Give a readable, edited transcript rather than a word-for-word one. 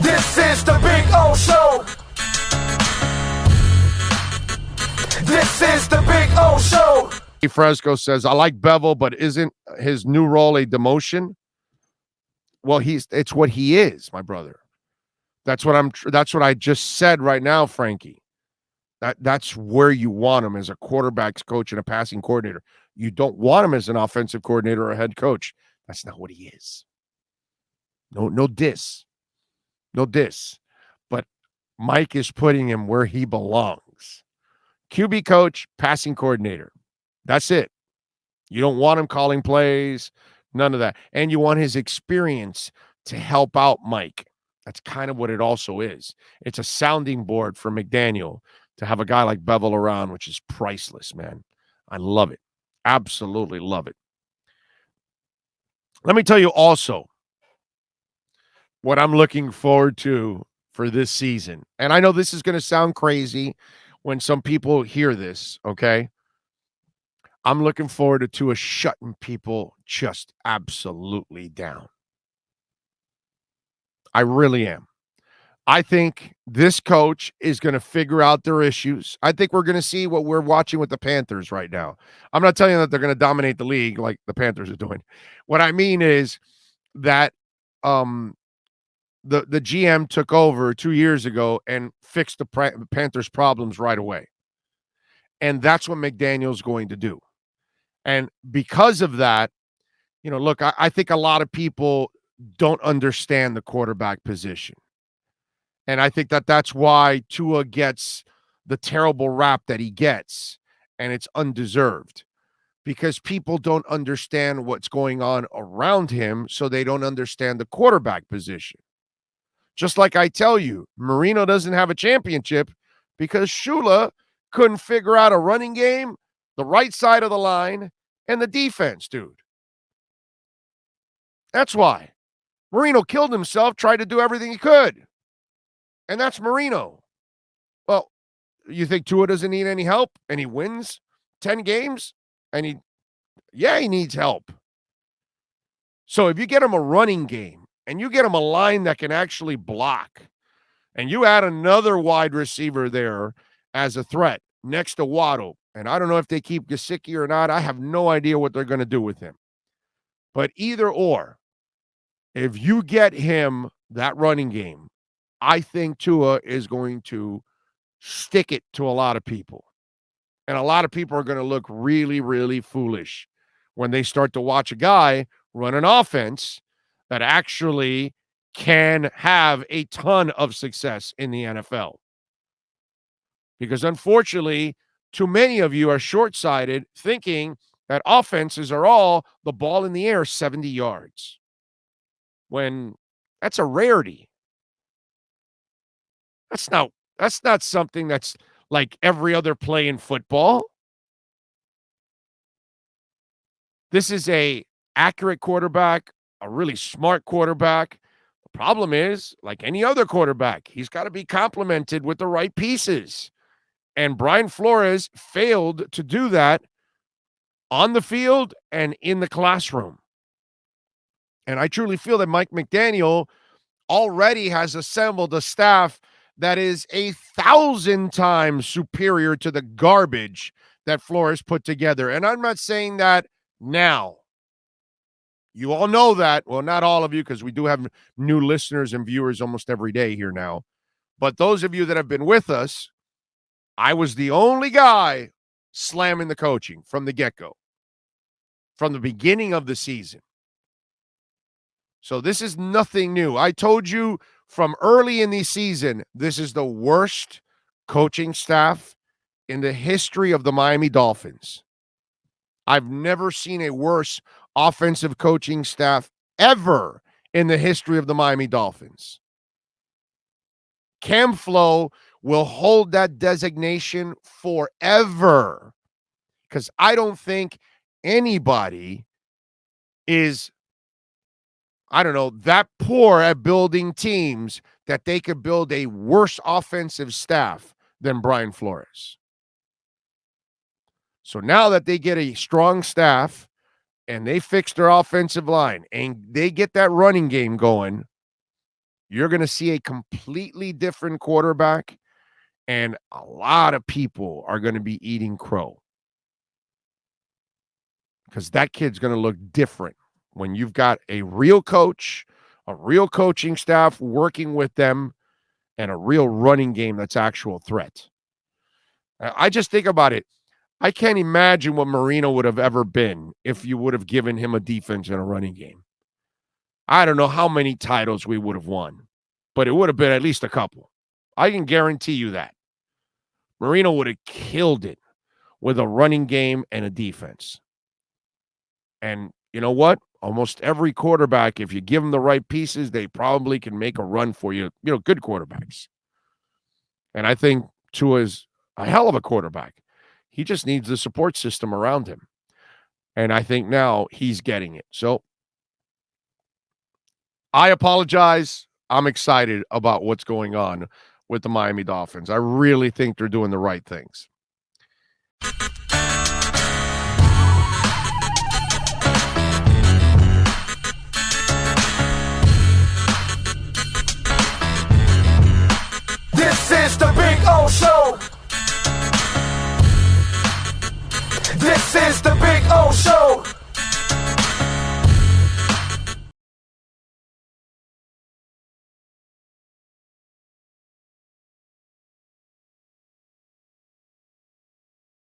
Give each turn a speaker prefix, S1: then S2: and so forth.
S1: This is the Big O Show. This is the Big O Show.
S2: Fresco says, I like Bevel, but isn't his new role a demotion? Well, it's what he is, my brother. That's what I just said right now, Frankie. That's where you want him as a quarterback's coach and a passing coordinator. You don't want him as an offensive coordinator or a head coach. That's not what he is. No diss. No diss. But Mike is putting him where he belongs. QB coach, passing coordinator. That's it. You don't want him calling plays, none of that. And you want his experience to help out Mike. That's kind of what it also is. It's a sounding board for McDaniel to have a guy like Bevel around, which is priceless, man. I love it. Absolutely love it. Let me tell you also what I'm looking forward to for this season. And I know this is going to sound crazy when some people hear this, okay? I'm looking forward to Tua shutting people just absolutely down. I really am. I think this coach is going to figure out their issues. I think we're going to see what we're watching with the Panthers right now. I'm not telling you that they're going to dominate the league like the Panthers are doing. What I mean is that the GM took over 2 years ago and fixed the Panthers' problems right away. And that's what McDaniel's going to do. And because of that, look, I think a lot of people don't understand the quarterback position. And I think that's why Tua gets the terrible rap that he gets, and it's undeserved because people don't understand what's going on around him, so they don't understand the quarterback position. Just like I tell you, Marino doesn't have a championship because Shula couldn't figure out a running game, the right side of the line, and the defense, dude. That's why. Marino killed himself, tried to do everything he could. And that's Marino. Well, you think Tua doesn't need any help and he wins 10 games? And he needs help. So if you get him a running game and you get him a line that can actually block and you add another wide receiver there as a threat next to Waddle, and I don't know if they keep Gesicki or not. I have no idea what they're going to do with him. But either or, if you get him that running game, I think Tua is going to stick it to a lot of people. And a lot of people are going to look really, really foolish when they start to watch a guy run an offense that actually can have a ton of success in the NFL. Because unfortunately, too many of you are short-sighted thinking that offenses are all the ball in the air 70 yards. When that's a rarity. That's not something that's like every other play in football. This is a accurate quarterback, a really smart quarterback. The problem is, like any other quarterback, he's got to be complemented with the right pieces. And Brian Flores failed to do that on the field and in the classroom. And I truly feel that Mike McDaniel already has assembled a staff that is 1,000 times superior to the garbage that Flores put together. And I'm not saying that now. You all know that. Well, not all of you, because we do have new listeners and viewers almost every day here now. But those of you that have been with us, I was the only guy slamming the coaching from the get-go, from the beginning of the season. So this is nothing new. I told you from early in the season, this is the worst coaching staff in the history of the Miami Dolphins. I've never seen a worse offensive coaching staff ever in the history of the Miami Dolphins. Cam Flo will hold that designation forever because I don't think anybody is, that poor at building teams that they could build a worse offensive staff than Brian Flores. So now that they get a strong staff and they fix their offensive line and they get that running game going, you're going to see a completely different quarterback, and a lot of people are going to be eating crow because that kid's going to look different when you've got a real coach, a real coaching staff working with them, and a real running game that's actual threat. I just think about it. I can't imagine what Marino would have ever been if you would have given him a defense and a running game. I don't know how many titles we would have won, but it would have been at least a couple. I can guarantee you that. Marino would have killed it with a running game and a defense. And you know what? Almost every quarterback, if you give them the right pieces, they probably can make a run for you. You know, good quarterbacks. And I think Tua's a hell of a quarterback. He just needs the support system around him. And I think now he's getting it. So I apologize. I'm excited about what's going on with the Miami Dolphins. I really think they're doing the right things.
S1: This is the Big O Show. This is the Big O Show.